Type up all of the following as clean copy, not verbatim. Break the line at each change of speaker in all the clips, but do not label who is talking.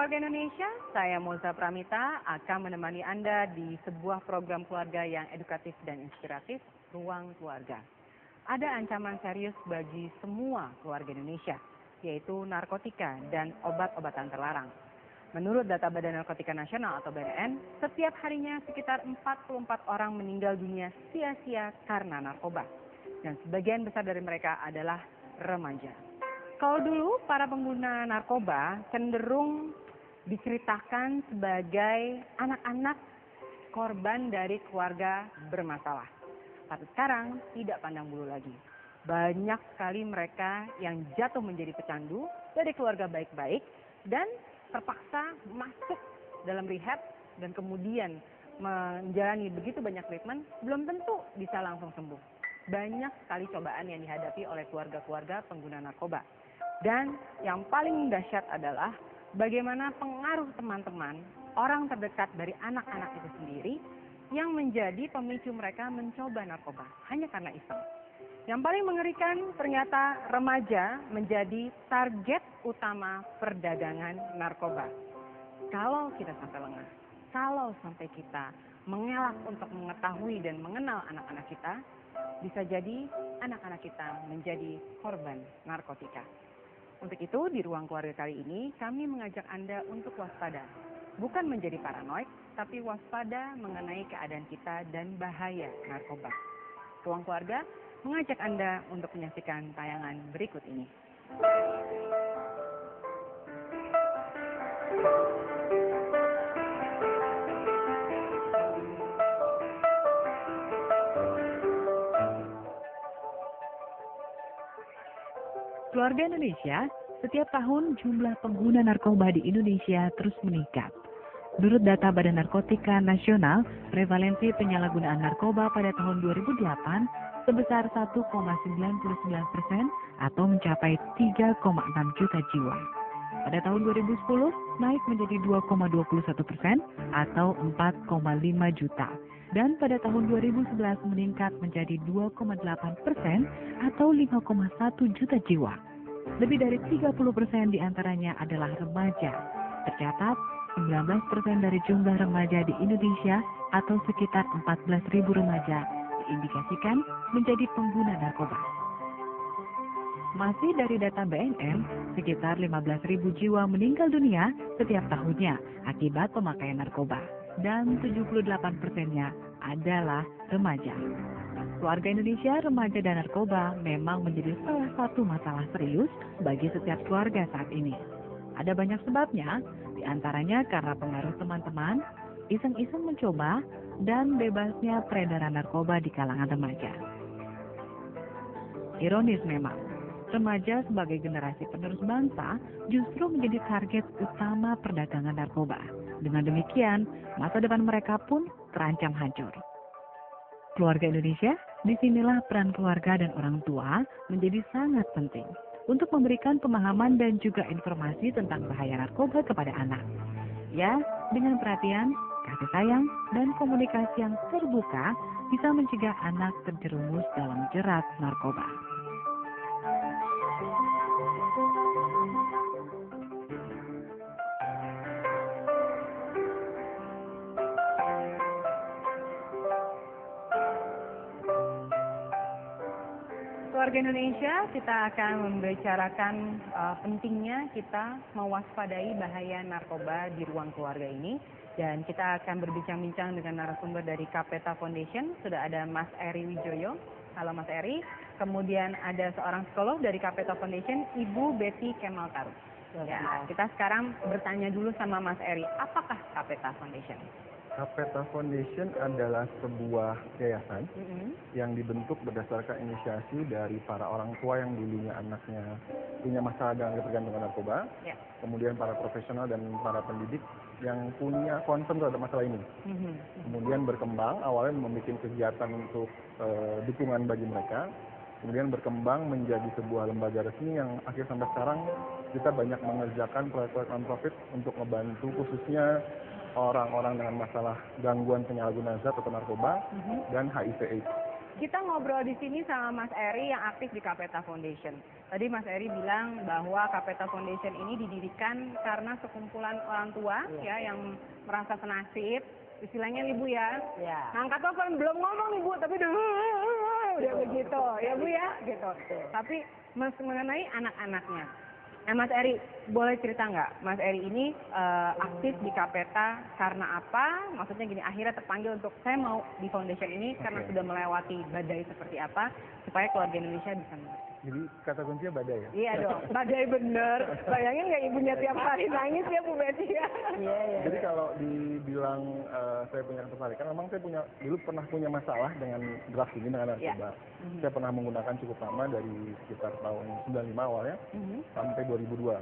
Keluarga Indonesia, saya Moza Pramita akan menemani Anda di sebuah program keluarga yang edukatif dan inspiratif, Ruang Keluarga. Ada ancaman serius bagi semua keluarga Indonesia, yaitu narkotika dan obat-obatan terlarang. Menurut data Badan Narkotika Nasional atau BNN, setiap harinya sekitar 44 orang meninggal dunia sia-sia karena narkoba. Dan sebagian besar dari mereka adalah remaja. Kalau dulu para pengguna narkoba cenderung diceritakan sebagai anak-anak korban dari keluarga bermasalah. Tapi sekarang tidak pandang bulu lagi. Banyak sekali mereka yang jatuh menjadi pecandu dari keluarga baik-baik dan terpaksa masuk dalam rehab dan kemudian menjalani begitu banyak treatment, belum tentu bisa langsung sembuh. Banyak sekali cobaan yang dihadapi oleh keluarga-keluarga pengguna narkoba. Dan yang paling dahsyat adalah bagaimana pengaruh teman-teman, orang terdekat dari anak-anak itu sendiri yang menjadi pemicu mereka mencoba narkoba hanya karena iseng. Yang paling mengerikan ternyata remaja menjadi target utama perdagangan narkoba. Kalau kita sampai lengah, kalau sampai kita mengelak untuk mengetahui dan mengenal anak-anak kita, bisa jadi anak-anak kita menjadi korban narkotika. Untuk itu, di Ruang Keluarga kali ini, kami mengajak Anda untuk waspada. Bukan menjadi paranoid, tapi waspada mengenai keadaan kita dan bahaya narkoba. Ruang Keluarga mengajak Anda untuk menyaksikan tayangan berikut ini.
Keluarga Indonesia, setiap tahun jumlah pengguna narkoba di Indonesia terus meningkat. Menurut data Badan Narkotika Nasional, prevalensi penyalahgunaan narkoba pada tahun 2008 sebesar 1,99% atau mencapai 3,6 juta jiwa. Pada tahun 2010 naik menjadi 2,21% atau 4,5 juta. Dan pada tahun 2011 meningkat menjadi 2,8% atau 5,1 juta jiwa. Lebih dari 30% diantaranya adalah remaja. Tercatat 19% dari jumlah remaja di Indonesia atau sekitar 14.000 remaja diindikasikan menjadi pengguna narkoba. Masih dari data BNN, sekitar 15.000 jiwa meninggal dunia setiap tahunnya akibat pemakaian narkoba. Dan 78%-nya adalah remaja. Keluarga Indonesia, remaja dan narkoba memang menjadi salah satu masalah serius bagi setiap keluarga saat ini. Ada banyak sebabnya, diantaranya karena pengaruh teman-teman, iseng-iseng mencoba, dan bebasnya peredaran narkoba di kalangan remaja. Ironis memang, remaja sebagai generasi penerus bangsa justru menjadi target utama perdagangan narkoba. Dengan demikian, masa depan mereka pun terancam hancur. Keluarga Indonesia, disinilah peran keluarga dan orang tua menjadi sangat penting untuk memberikan pemahaman dan juga informasi tentang bahaya narkoba kepada anak. Ya, dengan perhatian, kasih sayang, dan komunikasi yang terbuka bisa mencegah anak terjerumus dalam jerat narkoba.
Keluarga Indonesia, kita akan membicarakan pentingnya kita mewaspadai bahaya narkoba di ruang keluarga ini. Dan kita akan berbincang-bincang dengan narasumber dari Kapeta Foundation. Sudah ada Mas Eri Wijoyo. Halo Mas Eri. Kemudian ada seorang psikolog dari Kapeta Foundation, Ibu Betty Kemal Tarus. Ya, kita sekarang bertanya dulu sama Mas Eri, apakah Kapeta Foundation?
Kapeta Foundation adalah sebuah yayasan yang dibentuk berdasarkan inisiasi dari para orang tua yang dulunya anaknya punya masalah dengan ketergantungan narkoba, kemudian para profesional dan para pendidik yang punya concern terhadap masalah ini. Kemudian berkembang, awalnya membuat kegiatan untuk dukungan bagi mereka, kemudian berkembang menjadi sebuah lembaga resmi yang akhir sampai sekarang kita banyak mengerjakan proyek-proyek non-profit untuk membantu khususnya orang-orang dengan masalah gangguan penyalahgunaan zat atau narkoba dan HIV/AIDS.
Kita ngobrol di sini sama Mas Eri yang aktif di Kapeta Foundation. Tadi Mas Eri bilang bahwa Kapeta Foundation ini didirikan karena sekumpulan orang tua ya yang merasa senasib, istilahnya nih Bu ya. Angkat telepon belum ngomong nih Bu, tapi udah begitu ya Bu ya, gitu. Tapi mengenai anak-anaknya. Nah Mas Eri, boleh cerita nggak, Mas Eri ini aktif di Kapeta karena apa? Maksudnya gini, akhirnya terpanggil untuk saya mau di foundation ini karena sudah melewati badai seperti apa, supaya keluarga Indonesia bisa mengerti.
Jadi kata kuncinya badai ya?
Iya dong, badai bener. Bayangin nggak ibunya tiap hari nangis ya Bu Betty ya?
Jadi kalau dibilang saya punya ketertarikan, memang saya dulu pernah punya masalah dengan drugs ini, dengan narkoba. Saya pernah menggunakan cukup lama dari sekitar tahun 95 awalnya sampai 2002.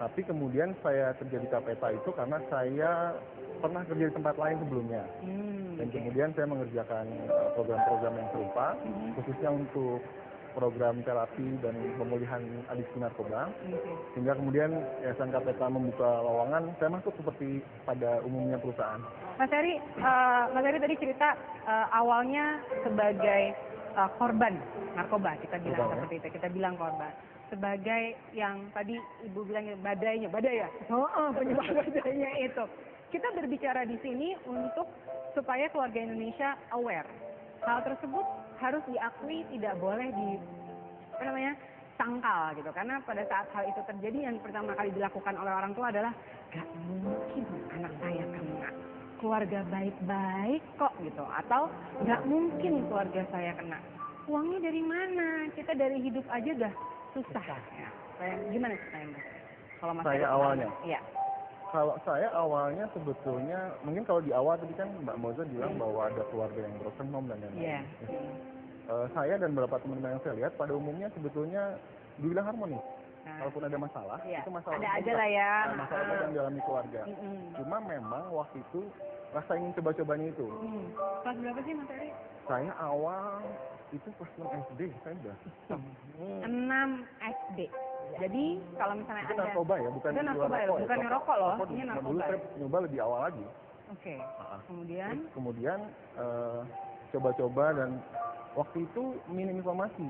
Tapi kemudian saya kerja di Kapeta itu karena saya pernah kerja di tempat lain sebelumnya. Dan kemudian saya mengerjakan program-program yang serupa, khususnya untuk program terapi dan pemulihan adiksi narkoba, sehingga kemudian Yayasan Kapeta membuka lowongan, saya masuk seperti pada umumnya perusahaan.
Mas Eri tadi cerita awalnya sebagai korban narkoba, kita bilang seperti itu, kita bilang korban. Sebagai yang tadi Ibu bilang badai ya? Penyebab badainya itu. Kita berbicara di sini untuk supaya keluarga Indonesia aware. Hal tersebut harus diakui, tidak boleh sangkal gitu, karena pada saat hal itu terjadi yang pertama kali dilakukan oleh orang tua adalah gak mungkin anak saya kena, keluarga baik-baik kok gitu, atau gak mungkin keluarga saya kena, uangnya dari mana, kita dari hidup aja udah susah ya. Gimana ceritanya Mas? Kalau Mas
saya awalnya?
Iya.
Kalau saya awalnya sebetulnya, mungkin kalau di awal tadi kan Mbak Moza bilang bahwa ada keluarga yang broken home dan lain-lain. Saya dan beberapa teman-teman yang saya lihat pada umumnya sebetulnya dibilang harmonis. Kalaupun ada masalah, itu masalah
ada aja lah ya.
Masalah yang dialami keluarga. Cuma memang waktu itu rasa ingin coba-cobanya itu.
Kelas berapa sih Mas Eri?
Saya awal itu kelas 6 SD, saya udah.
6 SD. Jadi kalau misalnya
itu
ada
narkoba ya, bukan
narkoba ya, bukan rokok loh, ini narkoba.
Dulu saya nyoba lebih awal lagi.
Oke.
Kemudian coba-coba dan waktu itu minim informasi.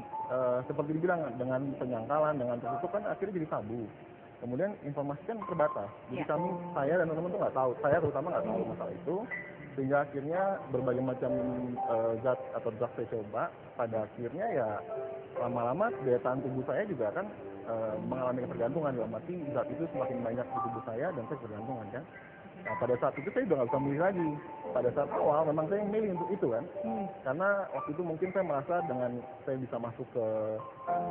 Seperti dibilang dengan penyangkalan, dengan tertutup kan akhirnya jadi tabu. Kemudian informasi kan terbatas. Jadi saya dan teman-teman tuh nggak tahu. Saya terutama nggak tahu masalah itu. Sehingga akhirnya berbagai macam zat atau drug saya coba. Pada akhirnya ya lama-lama daya tahan tubuh saya juga kan mengalami ketergantungan. Dalam arti zat itu semakin banyak di tubuh saya dan saya ketergantungan kan. Nah pada saat itu saya udah nggak bisa milih lagi. Pada saat awal memang saya yang milih untuk itu kan. Karena waktu itu mungkin saya merasa dengan saya bisa masuk ke,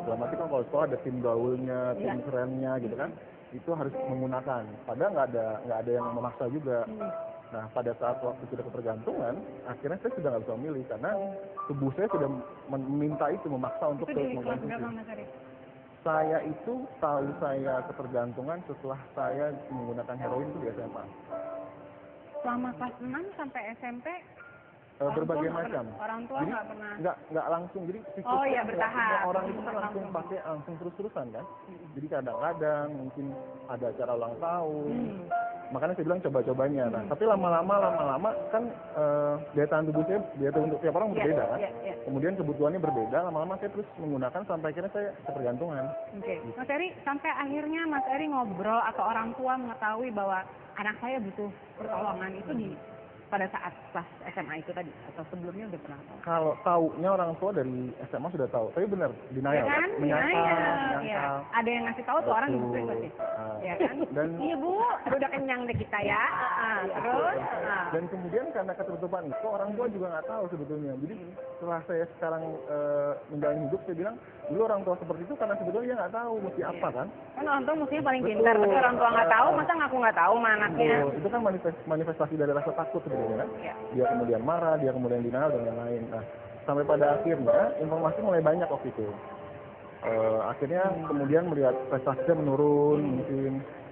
dalam arti kan kalau sekolah ada tim gaulnya, tim kerennya gitu kan. Itu harus menggunakan. Padahal nggak ada yang memaksa juga. Nah pada saat waktu sudah ketergantungan, akhirnya saya sudah nggak bisa memilih karena tubuh saya sudah meminta itu, memaksa untuk mengkonsumsi. Saya itu tahu saya ketergantungan setelah saya menggunakan heroin itu di SMA.
Selama kelas 6 sampai SMP
berbagai macam.
Orang tua nggak pernah.
Nggak langsung, jadi
bertahap.
Orang itu kan langsung pakai langsung terus-terusan kan. Jadi kadang-kadang mungkin ada acara ulang tahun. Makanya saya bilang coba-cobanya. Nah, tapi lama-lama kan daya tahan tubuh saya, daya tahan untuk tiap orang berbeda kan. Kemudian kebutuhannya berbeda, lama-lama saya terus menggunakan sampai akhirnya saya ketergantungan.
Mas Eri, sampai akhirnya Mas Eri ngobrol atau orang tua mengetahui bahwa anak saya butuh pertolongan itu pada saat kelas SMA itu tadi atau sebelumnya udah pernah tahu?
Kalau taunya orang tua dari SMA sudah tahu, tapi benar denial,
kan?
menyangkal.
Ada yang ngasih tahu tuh orang gitu pasti. ya kan?
Dan
Iya Bu, udah kenyang deh kita ya. Terus,
dan kemudian karena ketertutupan itu orang tua juga nggak tahu sebetulnya. Jadi setelah saya sekarang menjalani hidup, saya bilang dulu orang tua seperti itu karena sebetulnya dia nggak tahu mesti apa kan.
kan orang tua mestinya paling pintar, tapi orang tua nggak tahu, masa ngaku nggak tahu sama anaknya?
Itu kan manifestasi dari rasa takut sebetulnya kan.
Iya.
Dia kemudian marah, dia kemudian denial dan lain-lain. Nah, sampai pada akhirnya informasi mulai banyak waktu itu. Akhirnya kemudian melihat prestasinya menurun mungkin,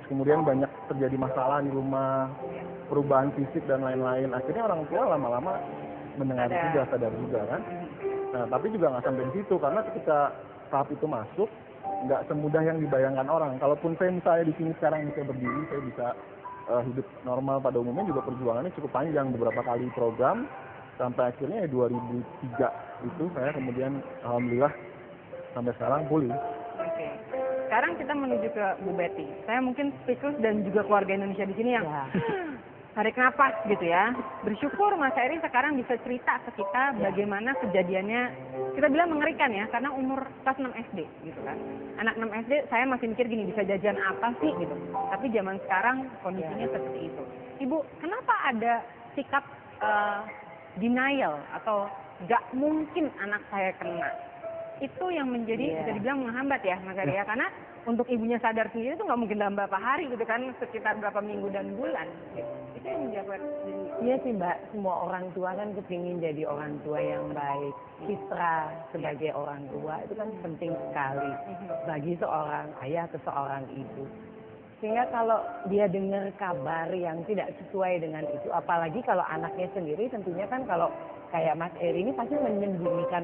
kemudian banyak terjadi masalah di rumah, perubahan fisik dan lain-lain. Akhirnya orang tua lama-lama mendengar juga, sadar juga kan. Nah, tapi juga nggak sampai di situ, karena ketika tahap itu masuk, nggak semudah yang dibayangkan orang. Kalaupun saya misalnya di sini sekarang bisa berdiri, saya bisa hidup normal pada umumnya, juga perjuangannya cukup panjang, beberapa kali program, sampai akhirnya 2003 itu saya kemudian alhamdulillah sampai sekarang pulih.
Oke. Sekarang kita menuju ke Bu Betty. Saya mungkin speechless dan juga keluarga Indonesia di sini yang tarik napas gitu ya. Bersyukur Mas Eri sekarang bisa cerita ke kita bagaimana kejadiannya. Kita bilang mengerikan ya, karena umur kelas 6 SD gitu kan. Anak 6 SD saya masih mikir gini, bisa jajan apa sih gitu. Tapi zaman sekarang kondisinya seperti itu. Ibu, kenapa ada sikap denial atau gak mungkin anak saya kena? Itu yang menjadi bisa dibilang menghambat ya Mas Eri ya, karena untuk ibunya sadar sendiri itu nggak mungkin dalam beberapa hari gitu kan, sekitar berapa minggu dan bulan gitu. Itu yang menjawab.
Iya sih Mbak, semua orang tua kan kepingin jadi orang tua yang baik. Citra sebagai orang tua itu kan penting sekali bagi seorang ayah atau seorang ibu. Sehingga kalau dia dengar kabar yang tidak sesuai dengan itu, apalagi kalau anaknya sendiri, tentunya kan kalau kayak Mas Eri ini pasti menyembunyikan.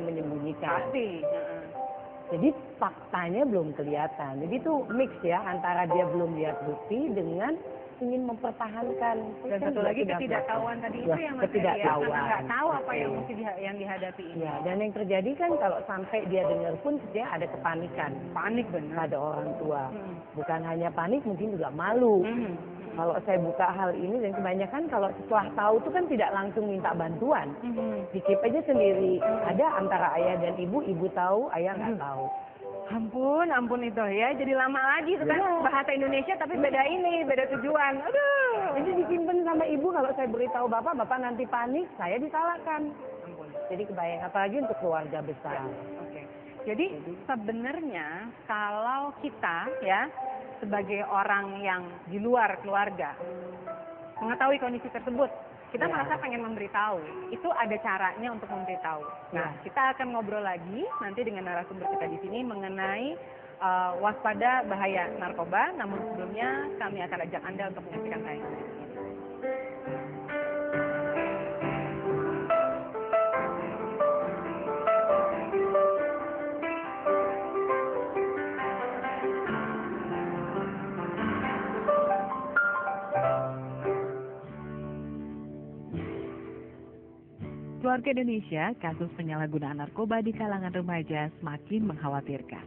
Pasti.
Jadi faktanya belum kelihatan. Jadi itu mix ya antara dia belum lihat bukti dengan ingin mempertahankan.
Dan satu lagi ketidaktahuan tadi itu yang Mas Eri ya, karena nggak tahu apa yang mesti yang dihadapi ini.
Ya, dan yang terjadi kan kalau sampai dia dengar pun dia ada kepanikan.
Panik benar.
Pada orang tua. Bukan hanya panik, mungkin juga malu. Kalau saya buka hal ini, dan kebanyakan kalau setelah tahu itu kan tidak langsung minta bantuan. Dikip aja sendiri. Ada antara ayah dan ibu tahu, ayah nggak tahu.
Ampun itu ya, jadi lama lagi itu kan bahasa Indonesia tapi beda ini, beda tujuan. Aduh.
Jadi disimpan sama ibu, kalau saya beritahu bapak nanti panik, saya disalahkan.
Ampun.
Jadi kebayang, apalagi untuk keluarga besar.
Oke. Jadi sebenarnya kalau kita ya sebagai orang yang di luar keluarga mengetahui kondisi tersebut, kita merasa pengen memberitahu. Itu ada caranya untuk memberitahu. Nah, kita akan ngobrol lagi nanti dengan narasumber kita di sini mengenai waspada bahaya narkoba. Namun sebelumnya kami akan ajak Anda untuk menyaksikan tayangan ini.
Keluarga Indonesia, kasus penyalahgunaan narkoba di kalangan remaja semakin mengkhawatirkan.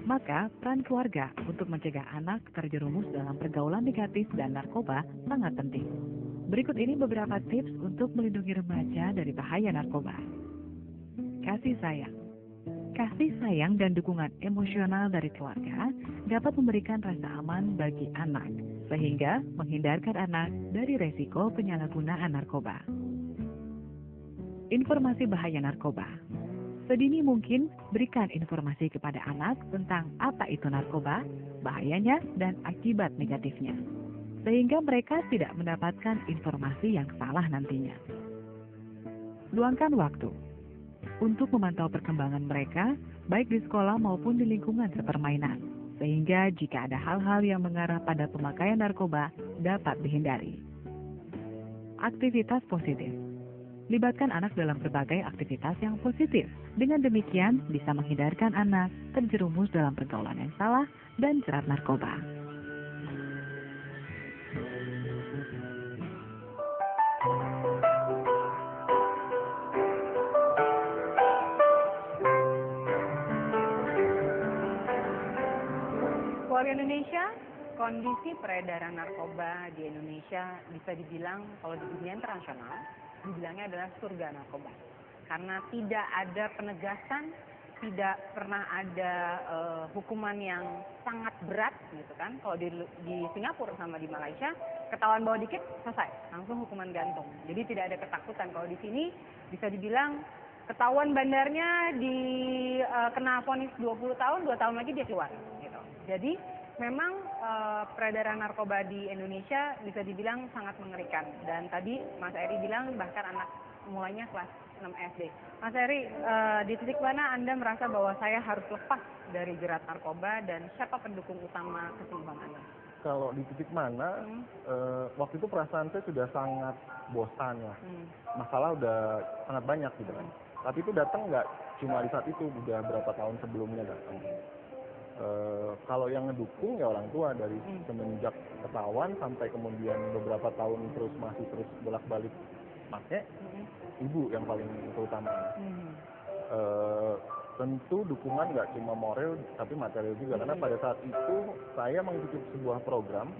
Maka, peran keluarga untuk mencegah anak terjerumus dalam pergaulan negatif dan narkoba sangat penting. Berikut ini beberapa tips untuk melindungi remaja dari bahaya narkoba. Kasih sayang. Kasih sayang dan dukungan emosional dari keluarga dapat memberikan rasa aman bagi anak, sehingga menghindarkan anak dari resiko penyalahgunaan narkoba. Informasi bahaya narkoba. Sedini mungkin berikan informasi kepada anak tentang apa itu narkoba, bahayanya, dan akibat negatifnya, sehingga mereka tidak mendapatkan informasi yang salah nantinya. Luangkan waktu untuk memantau perkembangan mereka, baik di sekolah maupun di lingkungan sepermainan, sehingga jika ada hal-hal yang mengarah pada pemakaian narkoba dapat dihindari. Aktivitas positif. Libatkan anak dalam berbagai aktivitas yang positif. Dengan demikian, bisa menghindarkan anak terjerumus dalam pergaulan yang salah dan jerat narkoba.
Keluarga Indonesia, kondisi peredaran narkoba di Indonesia bisa dibilang kalau di dunia internasional dibilangnya adalah surga narkoba, karena tidak ada penegasan tidak pernah ada hukuman yang sangat berat gitu kan. Kalau di Singapura sama di Malaysia, ketahuan bawa dikit selesai, langsung hukuman gantung. Jadi tidak ada ketakutan. Kalau di sini bisa dibilang ketahuan bandarnya kena vonis 20 tahun, 2 tahun lagi dia keluar gitu. Jadi memang peredaran narkoba di Indonesia bisa dibilang sangat mengerikan. Dan tadi Mas Eri bilang bahkan anak mulainya kelas 6 SD. Mas Eri, di titik mana Anda merasa bahwa saya harus lepas dari jerat narkoba dan siapa pendukung utama kesembuhan Anda?
Kalau di titik mana, waktu itu perasaan saya sudah sangat bosan lah. Masalah udah sangat banyak gitu kan. Tapi itu datang nggak cuma di saat itu, udah berapa tahun sebelumnya datang. Kalau yang ngedukung ya orang tua dari semenjak ketahuan sampai kemudian beberapa tahun masih terus bolak-balik pakai, ibu yang paling terutama. Tentu dukungan nggak cuma moral tapi material juga, karena pada saat itu saya mengikuti sebuah program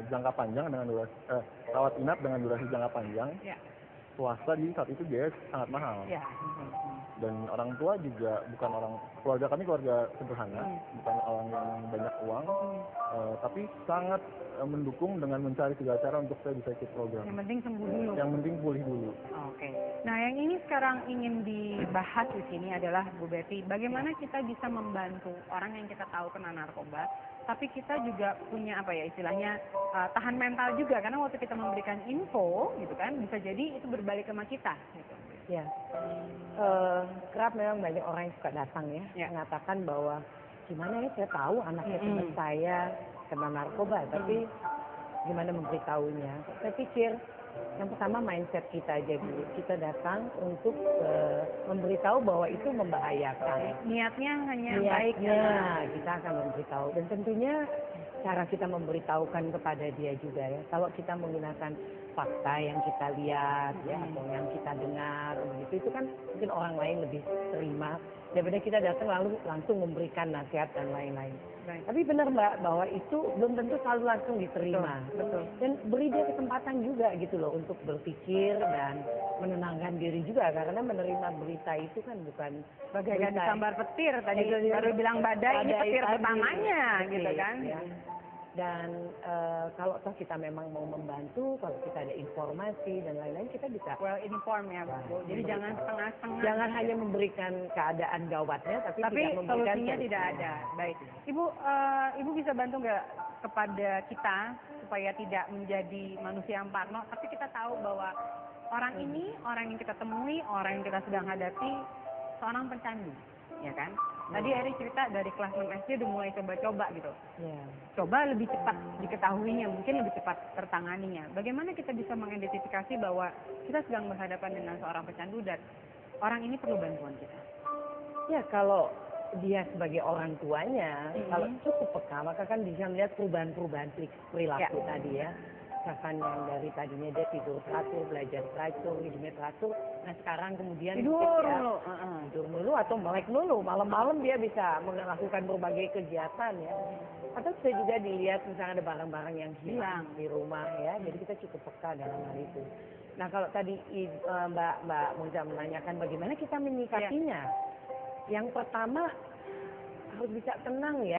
jangka panjang dengan durasi rawat inap dengan durasi jangka panjang. Swasta di saat itu biaya sangat mahal. Dan orang tua juga keluarga kami keluarga sederhana, bukan orang yang banyak uang, tapi sangat mendukung dengan mencari segala cara untuk saya bisa ikut program.
Yang penting sembuh dulu.
Yang penting pulih dulu.
Oke. Nah, yang ini sekarang ingin dibahas di sini adalah Bu Betty, bagaimana kita bisa membantu orang yang kita tahu kena narkoba, tapi kita juga punya istilahnya tahan mental juga, karena waktu kita memberikan info gitu kan, bisa jadi itu berbalik sama kita gitu.
Ya, kerap memang banyak orang yang suka datang ya, mengatakan bahwa gimana ya saya tahu anaknya teman saya kena narkoba, tapi gimana memberitahunya. Saya pikir yang pertama mindset kita aja dulu. Kita datang untuk memberitahu bahwa itu membahayakan.
Niatnya hanya
baik ya, kita akan memberitahu. Dan tentunya cara kita memberitahukan kepada dia juga ya. Kalau kita menggunakan fakta yang kita lihat ya, atau yang kita dengar begitu, itu kan mungkin orang lain lebih terima daripada kita datang lalu langsung memberikan nasihat dan lain-lain. Tapi benar Mbak, bahwa itu belum tentu selalu langsung diterima.
Betul.
Dan beri dia kesempatan juga gitu loh untuk berpikir dan menenangkan diri juga, karena menerima berita itu kan bukan
bagaikan disambar petir tadi baru bilang badai ini petir pertamanya gitu kan.
Ya. Dan kalau toh kita memang mau membantu, kalau kita ada informasi dan lain-lain, kita bisa
well informed ya Bu. Jadi jangan setengah-setengah.
Jangan hanya memberikan keadaan gawatnya, tapi tidak memberikan
solusinya tidak ada. Baik, Ibu bisa bantu nggak kepada kita supaya tidak menjadi manusia yang parno, tapi kita tahu bahwa orang ini, orang yang kita temui, orang yang kita sedang hadapi, seorang pencandu, ya kan? Tadi Eri cerita dari kelas 6 SD udah mulai coba-coba gitu. Coba lebih cepat diketahuinya, mungkin lebih cepat tertanganinya. Bagaimana kita bisa mengidentifikasi bahwa kita sedang berhadapan dengan seorang pecandu dan orang ini perlu bantuan kita?
Ya, kalau dia sebagai orang tuanya, kalau cukup peka, maka kan bisa melihat perubahan-perubahan perilaku tadi ya. Misalkan yang dari tadinya dia tidur teratur, belajar teratur, hidupnya teratur, nah sekarang kemudian
tidur
dulu atau melek dulu, malam-malam dia bisa melakukan berbagai kegiatan ya. Atau bisa juga dilihat misalnya ada barang-barang yang hilang di rumah ya, jadi kita cukup peka dalam hal itu. Nah kalau tadi Mbak Moza menanyakan bagaimana kita menyikapinya, yang pertama harus bisa tenang ya.